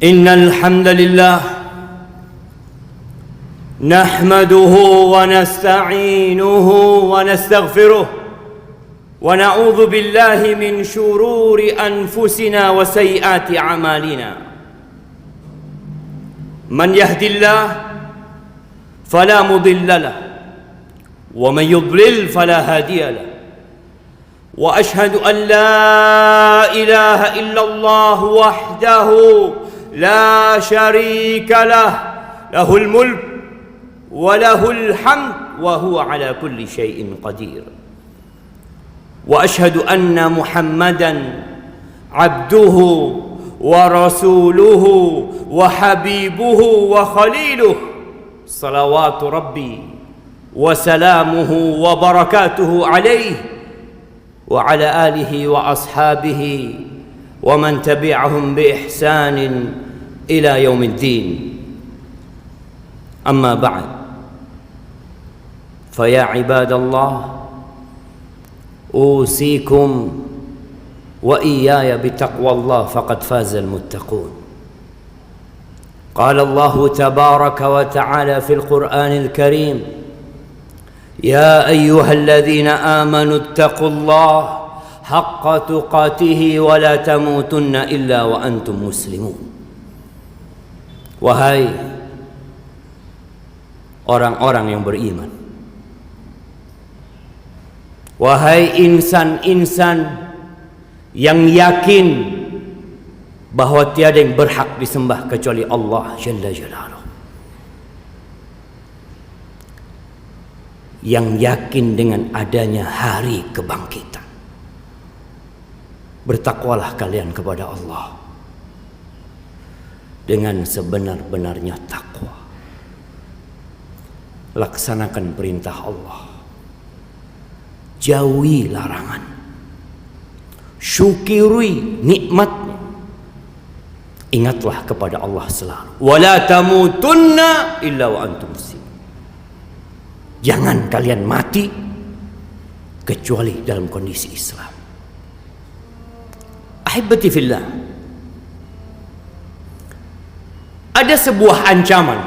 إن الحمد لله نحمده ونستعينه ونستغفره ونعوذ بالله من شرور أنفسنا وسيئات أعمالنا من يهد الله فلا مضل له ومن يضلل فلا هادي له وأشهد أن لا إله إلا الله وحده لا شريك له له الملك وله الحمد وهو على كل شيء قدير وأشهد أن محمدا عبده ورسوله وحبيبه وخليله صلوات ربي وسلامه وبركاته عليه وعلى آله وأصحابه ومن تبعهم بإحسان إلى يوم الدين أما بعد فيا عباد الله أوصيكم وإياي بتقوى الله فقد فاز المتقون قال الله تبارك وتعالى في القرآن الكريم يا أيها الذين آمنوا اتقوا الله حق تقاته ولا تموتن إلا وأنتم مسلمون. Wahai orang-orang yang beriman, wahai insan-insan yang yakin bahwa tiada yang berhak disembah kecuali Allah Jalla Jalaluhu, yang yakin dengan adanya hari kebangkitan, bertakwalah kalian kepada Allah dengan sebenar-benarnya takwa. Laksanakan perintah Allah, jauhi larangan, syukuri nikmatnya, ingatlah kepada Allah selalu. Wala tamutunna illa wa antum muslimun. Jangan kalian mati kecuali dalam kondisi Islam. Ahibati fillah, ada sebuah ancaman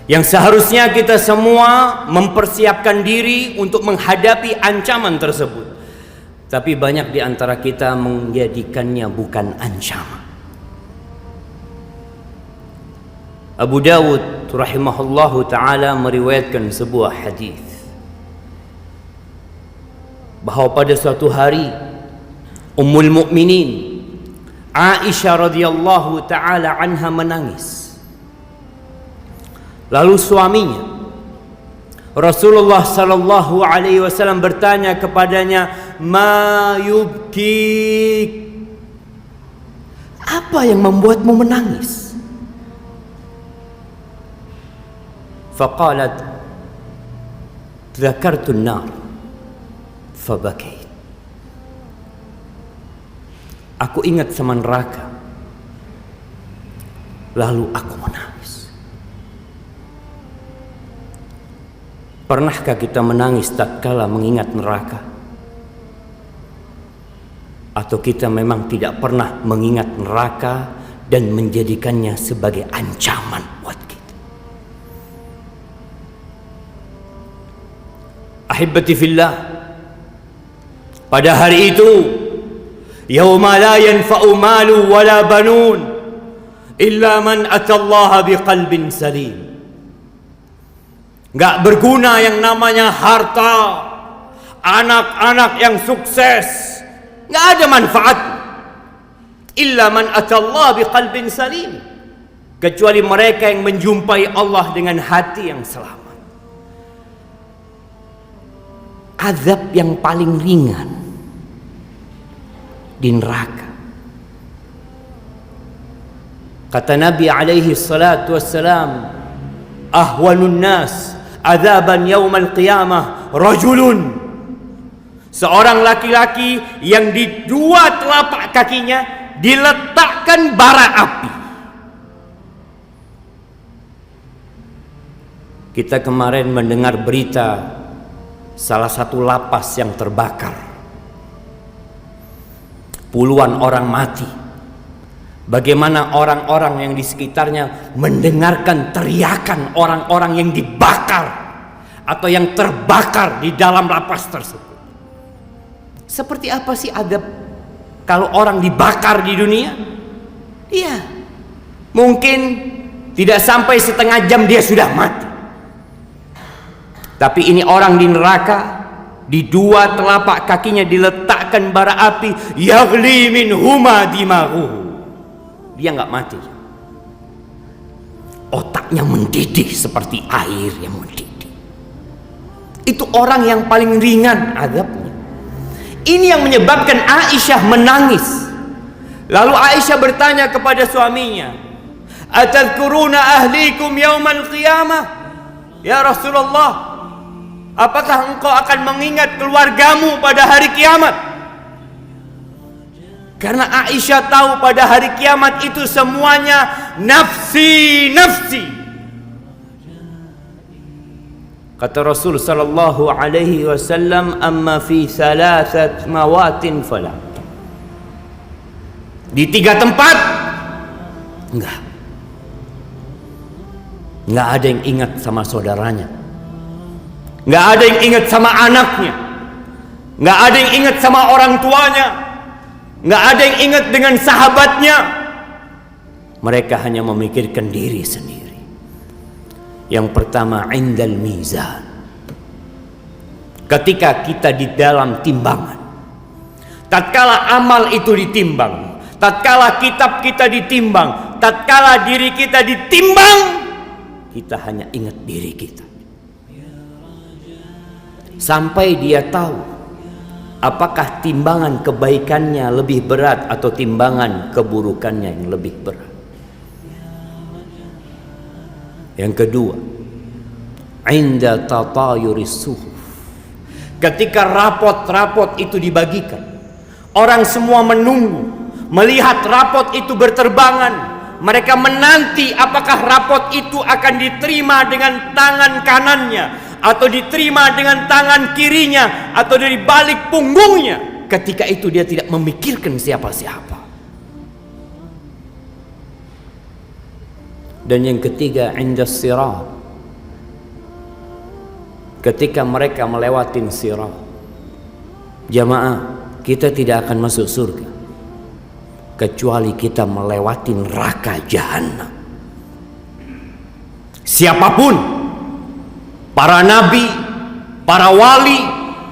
yang seharusnya kita semua mempersiapkan diri untuk menghadapi ancaman tersebut. Tapi banyak di antara kita menjadikannya bukan ancaman. Abu Dawud rahimahullahu ta'ala meriwayatkan sebuah hadis bahwa pada suatu hari Ummul Mukminin Aisyah radhiyallahu ta'ala anha menangis. Lalu suaminya Rasulullah sallallahu alaihi wasallam bertanya kepadanya, "Ma yubkik?" Apa yang membuatmu menangis? Faqalat, "Dzakartu an-nar fabakait." Aku ingat sama neraka, lalu aku menangis. Pernahkah kita menangis tatkala mengingat neraka? Atau kita memang tidak pernah mengingat neraka dan menjadikannya sebagai ancaman buat kita? Ahibati fillah, pada hari itu yauma la yanfa'u malu wala banun illa man atallaha biqalbin salim. Enggak berguna yang namanya harta, anak-anak yang sukses, enggak ada manfaat. Illa man atallaha biqalbin salim, kecuali mereka yang menjumpai Allah dengan hati yang selamat. Azab yang paling ringan di neraka, kata Nabi alaihi salatu wassalam, ahwanun nas azaban yaumal qiyamah rajulun, seorang laki-laki yang di dua telapak kakinya diletakkan bara api. Kita kemarin mendengar berita salah satu lapas yang terbakar. Puluhan orang mati Bagaimana orang-orang yang di sekitarnya mendengarkan teriakan orang-orang yang dibakar atau yang terbakar di dalam lapas tersebut. Seperti apa sih adab kalau orang dibakar di dunia? Iya, mungkin tidak sampai setengah jam dia sudah mati. Tapi ini orang di neraka, di dua telapak kakinya diletakkan bara api, yaghli min huma dimaghuhu. Dia nggak mati. Otaknya mendidih seperti air yang mendidih. Itu orang yang paling ringan azabnya. Ini yang menyebabkan Aisyah menangis. Lalu Aisyah bertanya kepada suaminya, "Atadhkuruna ahlikum yaumal qiyamah?" Ya Rasulullah, apakah engkau akan mengingat keluargamu pada hari kiamat? Karena Aisyah tahu pada hari kiamat itu semuanya nafsi, nafsi. Kata Rasul sallallahu alaihi wasallam, "Amma fi thalathat mawatin fala." Di 3 tempat enggak ada yang ingat sama saudaranya. Enggak ada yang ingat sama anaknya. Enggak ada yang ingat sama orang tuanya. Nggak ada yang ingat dengan sahabatnya. Mereka hanya memikirkan diri sendiri. Yang pertama, indal mizan. Ketika kita di dalam timbangan, tatkala amal itu ditimbang, tatkala kitab kita ditimbang, tatkala diri kita ditimbang, kita hanya ingat diri kita. Sampai dia tahu apakah timbangan kebaikannya lebih berat atau timbangan keburukannya yang lebih berat. Yang kedua, inda tatayuris suhuf. Ketika rapot-rapot itu dibagikan, orang semua menunggu, melihat rapot itu berterbangan. Mereka menanti apakah rapot itu akan diterima dengan tangan kanannya, atau diterima dengan tangan kirinya, atau dari balik punggungnya. Ketika itu dia tidak memikirkan siapa-siapa. Dan yang ketiga, indas sirat. Ketika mereka melewatin sirat, jamaah, kita tidak akan masuk surga kecuali kita melewati neraka jahanam. Siapapun, para nabi, para wali,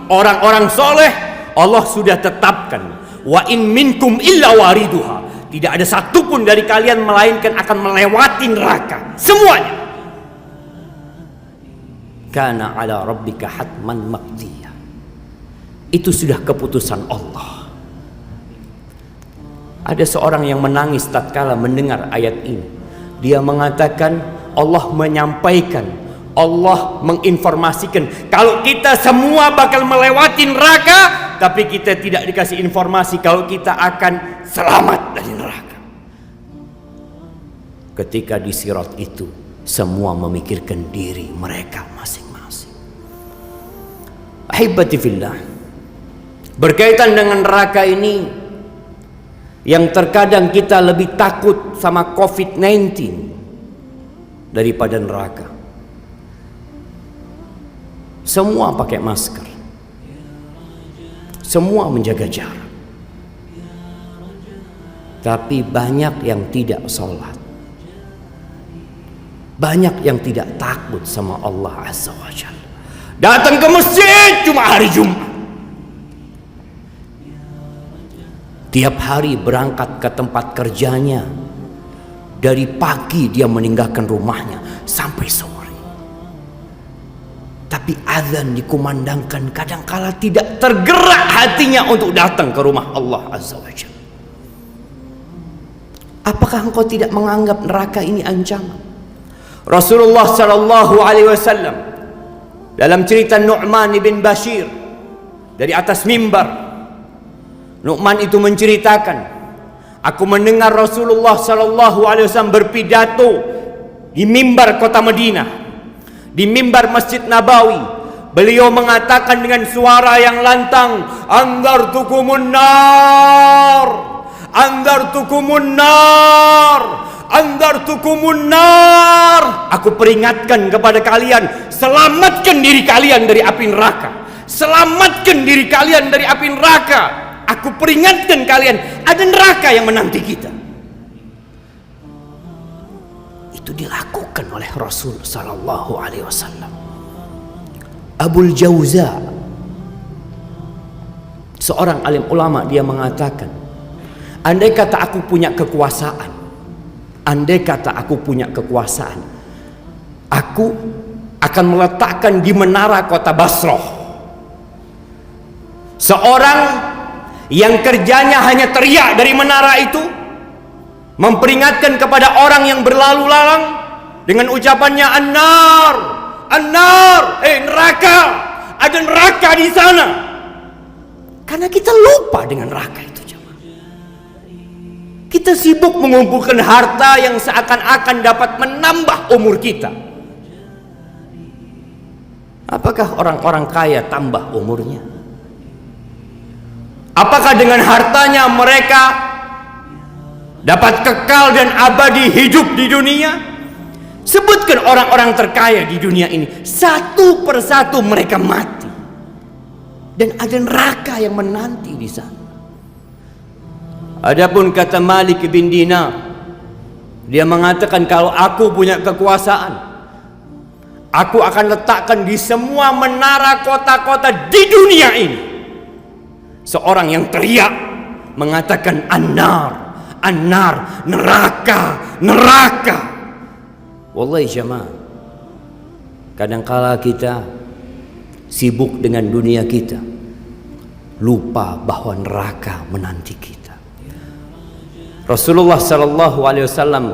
orang-orang soleh, Allah sudah tetapkan, wa in minkum illa wariduha. Tidak ada satupun dari kalian melainkan akan melewati neraka. Semuanya. Kana ala rabbika hatman maqdiyah. Itu sudah keputusan Allah. Ada seorang yang menangis tatkala mendengar ayat ini. Dia mengatakan, Allah menyampaikan, Allah menginformasikan kalau kita semua bakal melewati neraka, tapi kita tidak dikasih informasi kalau kita akan selamat dari neraka. Ketika di sirat itu, semua memikirkan diri mereka masing-masing. Ahibati fillah, berkaitan dengan neraka ini, yang terkadang kita lebih takut sama COVID-19 daripada neraka. Semua pakai masker, semua menjaga jarak, tapi banyak yang tidak sholat, banyak yang tidak takut sama Allah Azza wa Jalla. Datang ke masjid cuma hari Jumat, tiap hari berangkat ke tempat kerjanya, dari pagi dia meninggalkan rumahnya sampai sore. Tapi azan dikumandangkan, kadangkala tidak tergerak hatinya untuk datang ke rumah Allah Azza wa Jalla. Apakah engkau tidak menganggap neraka ini ancaman? Rasulullah sallallahu alaihi wasallam dalam cerita Nu'man bin Bashir dari atas mimbar, Nu'man itu menceritakan, aku mendengar Rasulullah sallallahu alaihi wasallam berpidato di mimbar kota Madinah, di mimbar Masjid Nabawi. Beliau mengatakan dengan suara yang lantang, "Anzartukumun nar, Andartukumun nar, andartukumun nar. Aku peringatkan kepada kalian, selamatkan diri kalian dari api neraka. Selamatkan diri kalian dari api neraka. Aku peringatkan kalian, ada neraka yang menanti kita. Itu dilakukan oleh Rasul sallallahu alaihi wasallam. Abul Jauza, seorang alim ulama, dia mengatakan, andai kata aku punya kekuasaan, aku akan meletakkan di menara kota Basrah seorang yang kerjanya hanya teriak dari menara itu, memperingatkan kepada orang yang berlalu lalang dengan ucapannya an-nar, an-nar, neraka, ada neraka di sana. Karena kita lupa dengan neraka itu. Kita sibuk mengumpulkan harta yang seakan-akan dapat menambah umur kita. Apakah orang-orang kaya tambah umurnya? Apakah dengan hartanya mereka dapat kekal dan abadi hidup di dunia? Sebutkan orang-orang terkaya di dunia ini, satu persatu mereka mati, dan ada neraka yang menanti di sana. Adapun kata Malik bin Dinar, dia mengatakan, kalau aku punya kekuasaan, aku akan letakkan di semua menara kota-kota di dunia ini seorang yang teriak mengatakan an-nar, an-nar, neraka, neraka. Wallahi jamaah, kadangkala kita sibuk dengan dunia kita, lupa bahwa neraka menanti kita. Rasulullah sallallahu alaihi wasallam,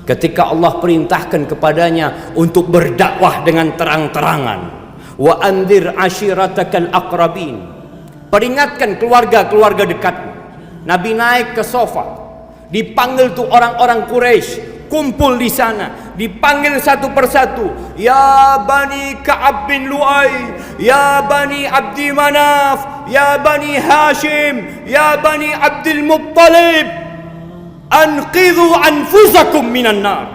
ketika Allah perintahkan kepadanya untuk berdakwah dengan terang-terangan, wa anzir ashiratakal aqrabin, peringatkan keluarga-keluarga dekatmu. Nabi naik ke sofa, dipanggil tuh orang-orang Quraisy, kumpul di sana, dipanggil satu persatu, ya Bani Ka'ab bin Lu'ay, ya Bani Abdi Manaf, ya Bani Hashim, ya Bani Abdul Muttalib, anqidhu anfusakum minan nar.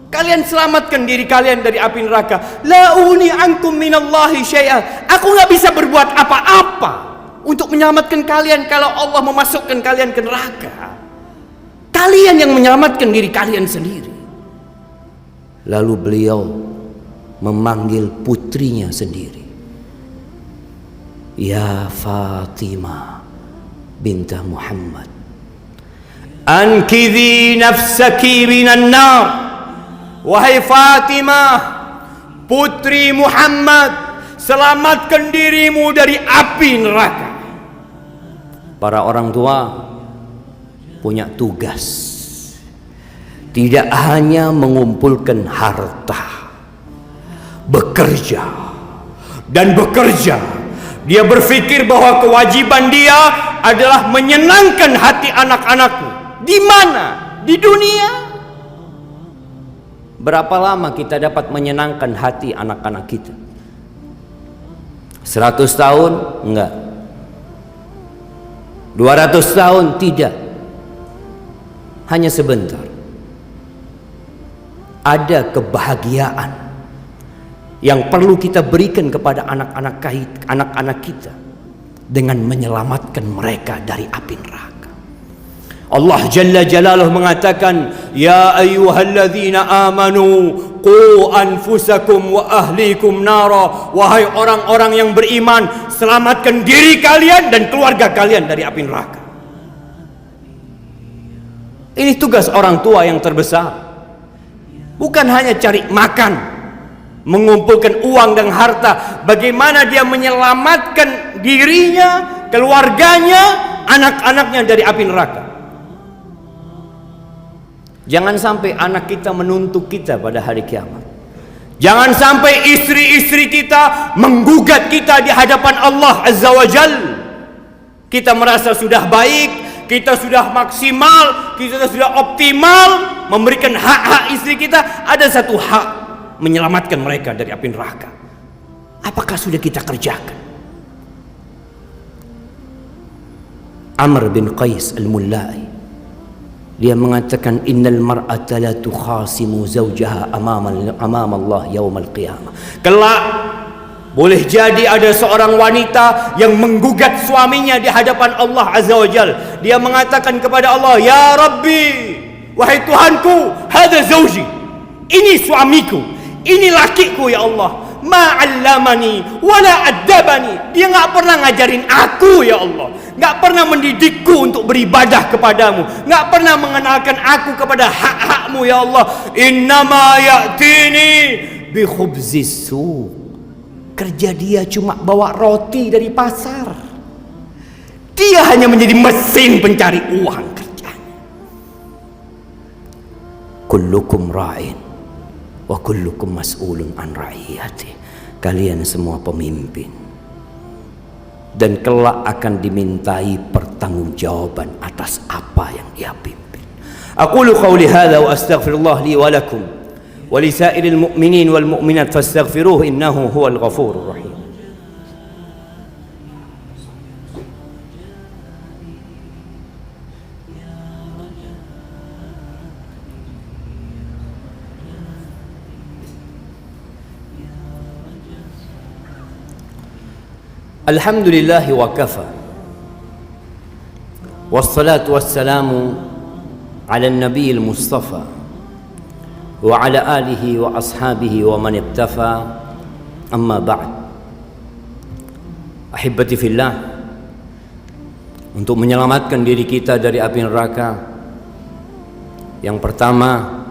Kalian selamatkan diri kalian dari api neraka. La uni ankum minallahi syai'a. Aku gak bisa berbuat apa-apa untuk menyelamatkan kalian kalau Allah memasukkan kalian ke neraka. Kalian yang menyelamatkan diri kalian sendiri. Lalu beliau memanggil putrinya sendiri, ya Fatimah binta Muhammad, ankidhi nafsaki minan nar. Wahai Fatimah, putri Muhammad, selamatkan dirimu dari api neraka. Para orang tua punya tugas, tidak hanya mengumpulkan harta, bekerja dan bekerja. Dia berpikir bahwa kewajiban dia adalah menyenangkan hati anak-anaknya. Di mana? Di dunia. Berapa lama kita dapat menyenangkan hati anak-anak kita? 100 tahun? Enggak. 200 tahun? Tidak. Hanya sebentar. Ada kebahagiaan yang perlu kita berikan kepada anak-anak kita dengan menyelamatkan mereka dari api neraka. Allah Jalla Jalaluhu mengatakan, ya ayyuhalladzina amanu qu anfusakum wa ahlikum nara. Wahai orang-orang yang beriman, selamatkan diri kalian dan keluarga kalian dari api neraka. Ini tugas orang tua yang terbesar. Bukan hanya cari makan, mengumpulkan uang dan harta. Bagaimana dia menyelamatkan dirinya, keluarganya, anak-anaknya dari api neraka. Jangan sampai anak kita menuntut kita pada hari kiamat. Jangan sampai istri-istri kita menggugat kita di hadapan Allah Azza wa Jal. Kita merasa sudah baik, kita sudah maksimal, kita sudah optimal memberikan hak-hak istri kita. Ada satu hak, menyelamatkan mereka dari api neraka. Apakah sudah kita kerjakan? Amr bin Qais al-Mullai, dia mengatakan innal mar'ata la tukhasimu zawjaha amama Allah yaumal qiyamah. Kelak boleh jadi ada seorang wanita yang menggugat suaminya di hadapan Allah Azza wa Jal. Dia mengatakan kepada Allah, ya Rabbi, wahai Tuhanku, hadha zawji, ini suamiku, ini lakiku ya Allah. Ma'allamani wala addabani, dia enggak pernah ngajarin aku ya Allah, enggak pernah mendidikku untuk beribadah kepadamu, enggak pernah mengenalkan aku kepada hak-hakmu ya Allah. Innama ya'tini bi khubzis suq, kerja dia cuma bawa roti dari pasar. Dia hanya menjadi mesin pencari uang kerjanya. Kullukum ra'in wa kullukum mas'ulun an ra'iyati. Kalian semua pemimpin dan kelak akan dimintai pertanggungjawaban atas apa yang ia pimpin. Aqulu qawli hadza wa astaghfirullah li wa lakum wa li sa'iril mu'minin wal mu'minat fastaghfiruhu innahu huwal ghafurur rahim. Alhamdulillah wa kafa, wassalatu wassalamu ala nabiyil mustafa wa ala alihi wa ashabihi wa man iktafa, amma ba'd. Ahibati fillah, untuk menyelamatkan diri kita dari api neraka, yang pertama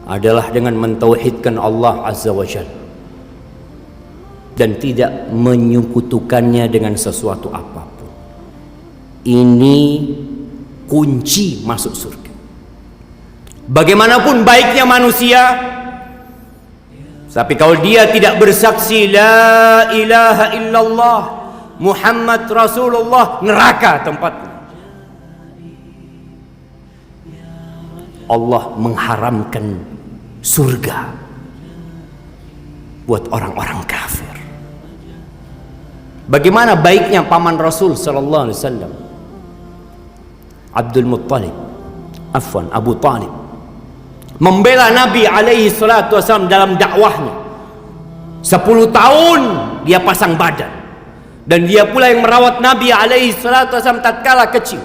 adalah dengan mentauhidkan Allah Azza wa Jalla dan tidak menyekutukannya dengan sesuatu apapun. Ini kunci masuk surga. Bagaimanapun baiknya manusia, tapi kalau dia tidak bersaksi la ilaha illallah Muhammad Rasulullah, neraka tempatnya. Allah mengharamkan surga buat orang-orang kafir. Bagaimana baiknya paman Rasul sallallahu alaihi wasallam, Abu Talib, membela Nabi alaihi salatu wasallam dalam dakwahnya. 10 tahun dia pasang badan, dan dia pula yang merawat Nabi alaihi salatu wasallam tatkala kecil.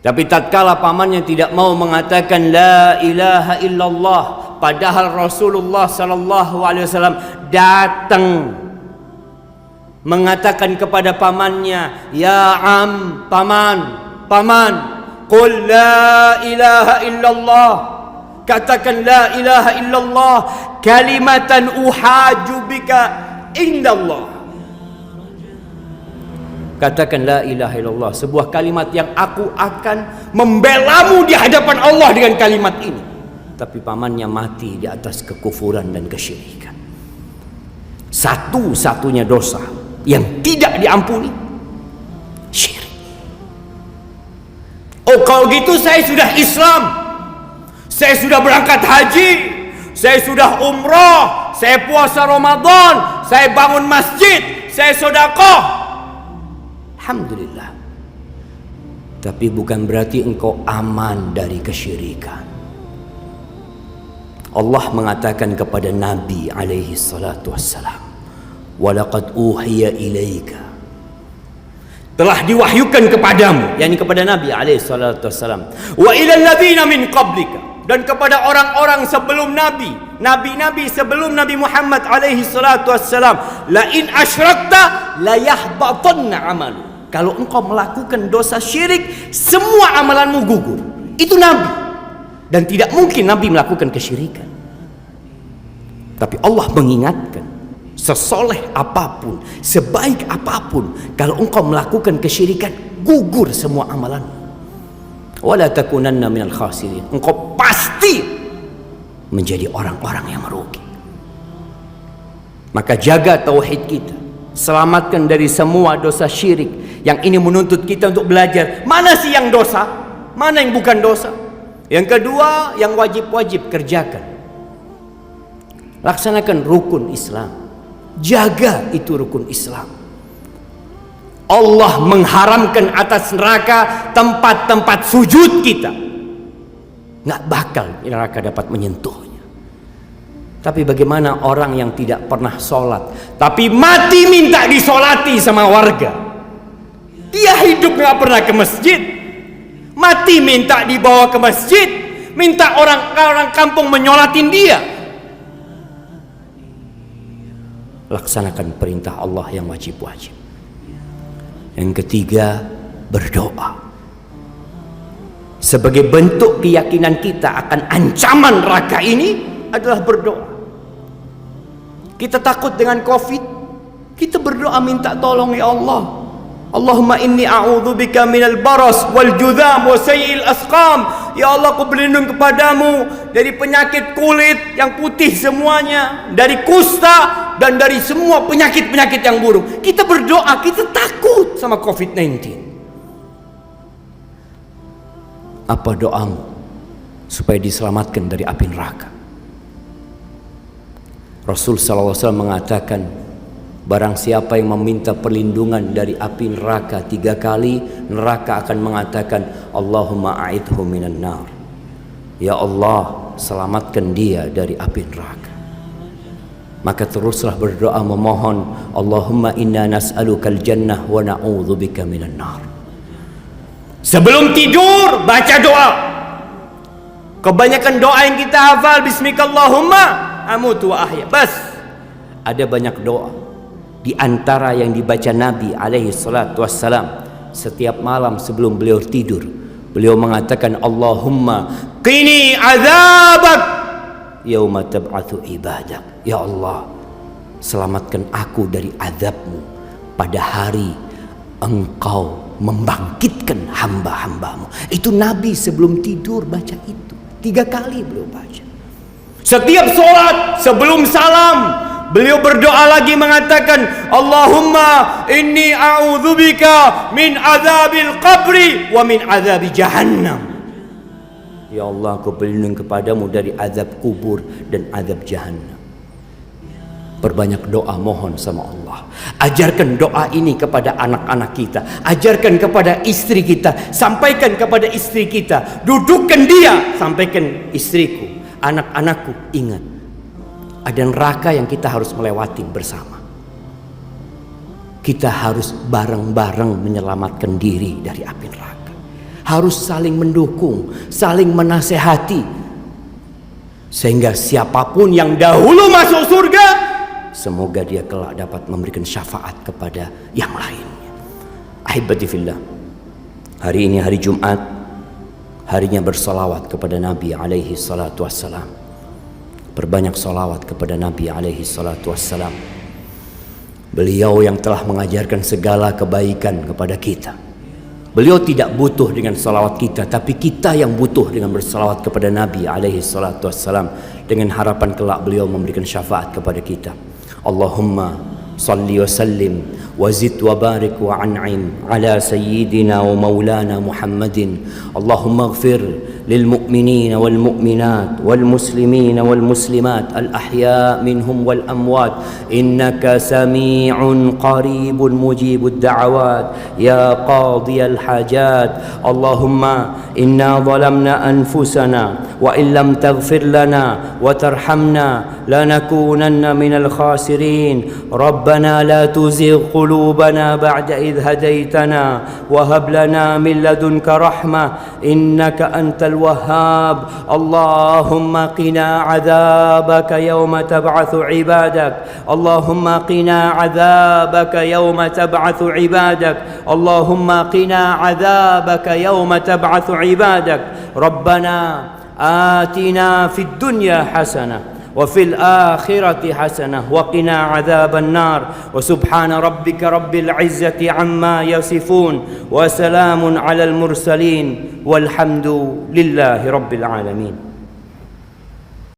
Tapi tatkala pamannya tidak mau mengatakan la ilaha illallah, padahal Rasulullah sallallahu alaihi wasallam datang mengatakan kepada pamannya, ya am, paman, qul la ilaha illallah, katakan la ilaha illallah, kalimatan uhaju bika indallah. Katakan la ilaha illallah, sebuah kalimat yang aku akan membelamu di hadapan Allah dengan kalimat ini. Tapi pamannya mati di atas kekufuran dan kesyirikan. Satu-satunya dosa yang tidak diampuni, syirik. Oh, kalau gitu saya sudah Islam, saya sudah berangkat haji, saya sudah umrah, saya puasa Ramadan, saya bangun masjid, saya sedekah. Alhamdulillah. Tapi bukan berarti engkau aman dari kesyirikan. Allah mengatakan kepada Nabi alaihi salatu wassalam, walaqad uhiya ilaika, telah diwahyukan kepadamu, yakni kepada Nabi alaihi salatu wassalam, wa ilal ladzina min qablika, dan kepada orang-orang sebelum Nabi, nabi-nabi sebelum Nabi Muhammad alaihi salatu wassalam, la in asyrakta la yahbatanna amalu, kalau engkau melakukan dosa syirik semua amalanmu gugur. Itu Nabi, dan tidak mungkin Nabi melakukan kesyirikan. Tapi Allah mengingatkan, sesoleh apapun, sebaik apapun, kalau engkau melakukan kesyirikan, gugur semua amalanmu. Wala takunanna minal khasirin, engkau pasti menjadi orang-orang yang merugi. Maka jaga tauhid kita, selamatkan dari semua dosa syirik. Yang ini menuntut kita untuk belajar mana sih yang dosa, mana yang bukan dosa. Yang kedua, yang wajib-wajib kerjakan, laksanakan rukun Islam. Jaga itu rukun Islam. Allah mengharamkan atas neraka tempat-tempat sujud kita. Nggak bakal neraka dapat menyentuhnya. Tapi bagaimana orang yang tidak pernah sholat, tapi mati minta disolati sama warga? Dia hidup nggak pernah ke masjid, mati minta dibawa ke masjid, minta orang kampung menyolatin dia. Laksanakan perintah Allah yang wajib-wajib. Yang ketiga, berdoa. Sebagai bentuk keyakinan kita akan ancaman neraka ini adalah berdoa. Kita takut dengan COVID, kita berdoa minta tolong, ya Allah. Allahumma inni a'udzubika minal baras wal judham wa sayyi'il asqam. Ya Allah, aku berlindung kepadamu dari penyakit kulit yang putih semuanya, dari kusta, dan dari semua penyakit-penyakit yang buruk. Kita berdoa, kita takut sama COVID-19. Apa doamu supaya diselamatkan dari api neraka? Rasul SAW mengatakan, barang siapa yang meminta perlindungan dari api neraka 3 kali, neraka akan mengatakan, Allahumma a'idhu minan nar. Ya Allah, selamatkan dia dari api neraka. Maka teruslah berdoa memohon, Allahumma inna nas'alukal jannah wa na'udzubika minan nar. Sebelum tidur baca doa. Kebanyakan doa yang kita hafal, bismikallahumma amutu wa ahya. Bas. Ada banyak doa. Di antara yang dibaca Nabi alaihi salatu wassalam setiap malam sebelum beliau tidur, beliau mengatakan, Allahumma qini azabak yauma tab'atsu ibadak. Ya Allah, selamatkan aku dari azabmu pada hari engkau membangkitkan hamba-hambamu. Itu Nabi sebelum tidur baca itu 3 kali beliau baca. Setiap sholat sebelum salam beliau berdoa lagi mengatakan, Allahumma inni a'udzubika min azabil qabri wa min azabi jahannam. Ya Allah, aku berlindung kepadamu dari azab kubur dan azab jahannam. Perbanyak doa mohon sama Allah. Ajarkan doa ini kepada anak-anak kita, ajarkan kepada istri kita, sampaikan kepada istri kita, dudukkan dia, sampaikan istriku, anak-anakku, ingat ada neraka yang kita harus melewati bersama. Kita harus bareng-bareng menyelamatkan diri dari api neraka. Harus saling mendukung, saling menasehati, sehingga siapapun yang dahulu masuk surga, semoga dia kelak dapat memberikan syafaat kepada yang lainnya. Ahibati fillah, hari ini hari Jumat, harinya bersalawat kepada Nabi alaihi salatu wassalam. Perbanyak salawat kepada Nabi alaihi salatu wassalam. Beliau yang telah mengajarkan segala kebaikan kepada kita. Beliau tidak butuh dengan salawat kita, tapi kita yang butuh dengan bersalawat kepada Nabi alaihi salatu wassalam, dengan harapan kelak beliau memberikan syafaat kepada kita. Allahumma salli wa sallim wa zid wa barik wa an'im ala sayyidina wa maulana Muhammadin. Allahumma ighfir lil mu'minina wal mu'minat wal muslimina wal muslimat al ahya minhum wal amwat innaka sami'un qaribun mujibud da'awat ya qadiyal hajat. Allahumma inna zalamna anfusana wa in lam taghfir lana wa tarhamna lanakunanna minal khasirin. Rabbana la tuzigh qulubana ba'da idh hadaytana wa hab lana min ladunka rahmah innaka antal wahhab. Allahumma qina 'adzabaka yawma tab'atsu 'ibadak. Allahumma qina 'adzabaka yawma tab'atsu 'ibadak. Allahumma qina 'adzabaka yawma tab'atsu 'ibadak. Rabbana atina fid dunya hasanah وفي الآخرة حسنة وقنا عذاب النار وسبحان ربك رب العزة عما يصفون وسلام على المرسلين والحمد لله رب العالمين.